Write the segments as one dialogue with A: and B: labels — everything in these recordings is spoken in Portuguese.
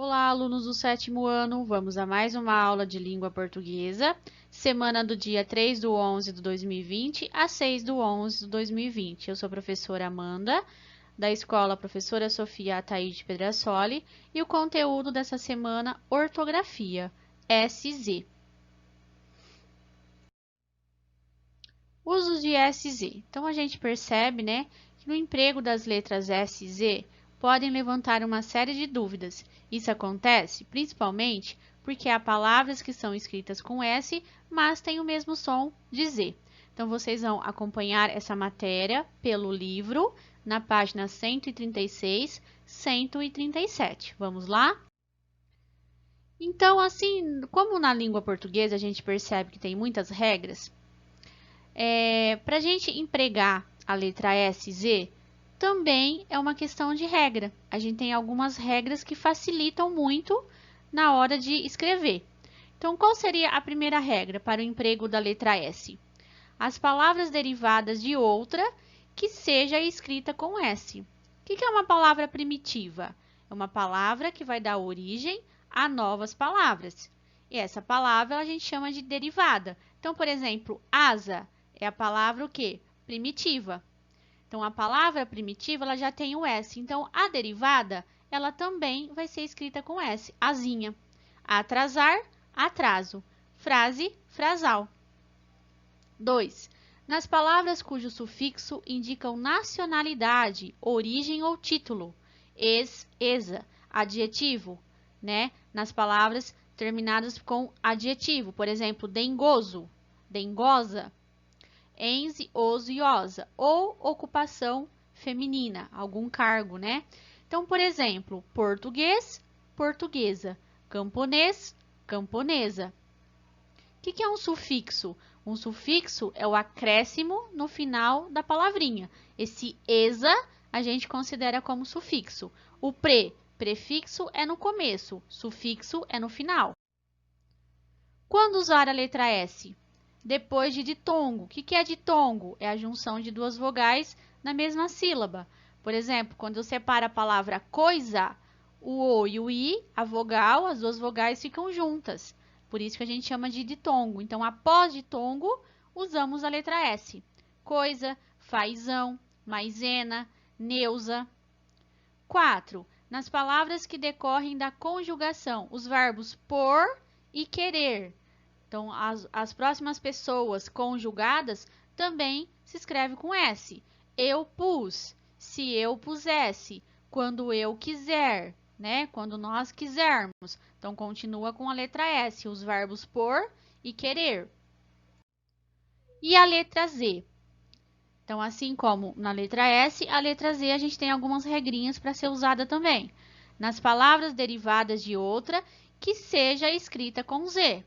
A: Olá, alunos do 7º ano, vamos a mais uma aula de língua portuguesa, semana do dia 3/11 de 2020 a 6/11 de 2020. Eu sou a professora Amanda, da escola Professora Sofia Ataíde Pedrasoli, e o conteúdo dessa semana, ortografia, SZ. Usos de SZ. Então, a gente percebe, que no emprego das letras SZ, podem levantar uma série de dúvidas. Isso acontece principalmente porque há palavras que são escritas com S, mas têm o mesmo som de Z. Então, vocês vão acompanhar essa matéria pelo livro, na página 136, 137. Vamos lá? Então, assim, como na língua portuguesa a gente percebe que tem muitas regras, para a gente empregar a letra SZ, também é uma questão de regra. A gente tem algumas regras que facilitam muito na hora de escrever. Então, qual seria a primeira regra para o emprego da letra S? As palavras derivadas de outra que seja escrita com S. O que é uma palavra primitiva? É uma palavra que vai dar origem a novas palavras. E essa palavra a gente chama de derivada. Então, por exemplo, asa é a palavra o quê? Primitiva. Então, a palavra primitiva, ela já tem o S. Então, a derivada, ela também vai ser escrita com S. Asinha. Atrasar, atraso. Frase, frasal. 2. Nas palavras cujo sufixo indicam nacionalidade, origem ou título. Esa. Adjetivo, Nas palavras terminadas com adjetivo. Por exemplo, dengoso, dengosa. Enze, oso e osa, ou ocupação feminina, algum cargo, Então, por exemplo, português, portuguesa, camponês, camponesa. O que é um sufixo? Um sufixo é o acréscimo no final da palavrinha. Esse esa a gente considera como sufixo. O prefixo é no começo, sufixo é no final. Quando usar a letra S? Depois de ditongo. O que é ditongo? É a junção de duas vogais na mesma sílaba. Por exemplo, quando eu separo a palavra coisa, o O e o I, a vogal, as duas vogais ficam juntas. Por isso que a gente chama de ditongo. Então, após ditongo, usamos a letra S. Coisa, fazão, maisena, neusa. 4. Nas palavras que decorrem da conjugação, os verbos por e querer. Então, as próximas pessoas conjugadas também se escreve com S. Eu pus, se eu pusesse, quando eu quiser, Quando nós quisermos. Então, continua com a letra S, os verbos por e querer. E a letra Z? Então, assim como na letra S, a letra Z a gente tem algumas regrinhas para ser usada também. Nas palavras derivadas de outra que seja escrita com Z.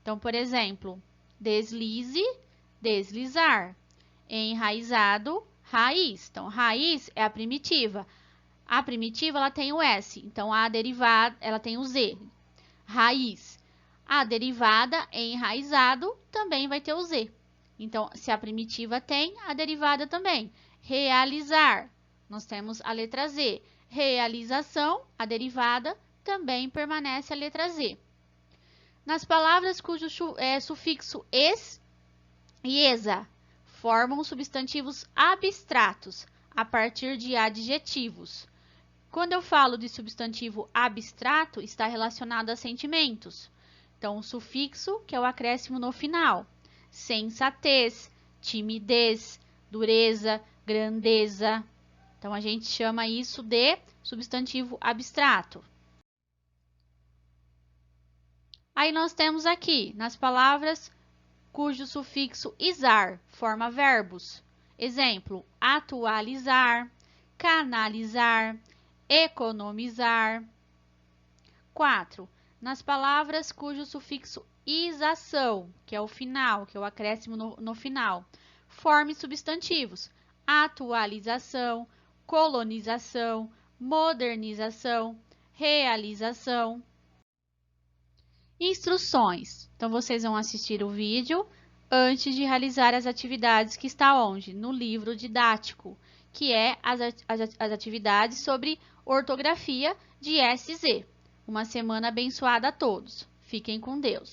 A: Então, por exemplo, deslize, deslizar. Enraizado, raiz. Então, raiz é a primitiva. A primitiva, ela tem o S. Então, a derivada, ela tem o Z. Raiz. A derivada, enraizado, também vai ter o Z. Então, se a primitiva tem, a derivada também. Realizar. Nós temos a letra Z. Realização, a derivada, também permanece a letra Z. Nas palavras cujo sufixo es e esa formam substantivos abstratos a partir de adjetivos. Quando eu falo de substantivo abstrato, está relacionado a sentimentos. Então, o sufixo, que é o acréscimo no final. Sensatez, timidez, dureza, grandeza. Então, a gente chama isso de substantivo abstrato. Aí nós temos aqui, nas palavras cujo sufixo izar forma verbos. Exemplo, atualizar, canalizar, economizar. 4. Nas palavras cujo sufixo ização, que é o final, que é o acréscimo no final, forme substantivos. Atualização, colonização, modernização, realização. Instruções. Então, vocês vão assistir o vídeo antes de realizar as atividades que está onde? No livro didático, que é as atividades sobre ortografia de SZ. Uma semana abençoada a todos. Fiquem com Deus.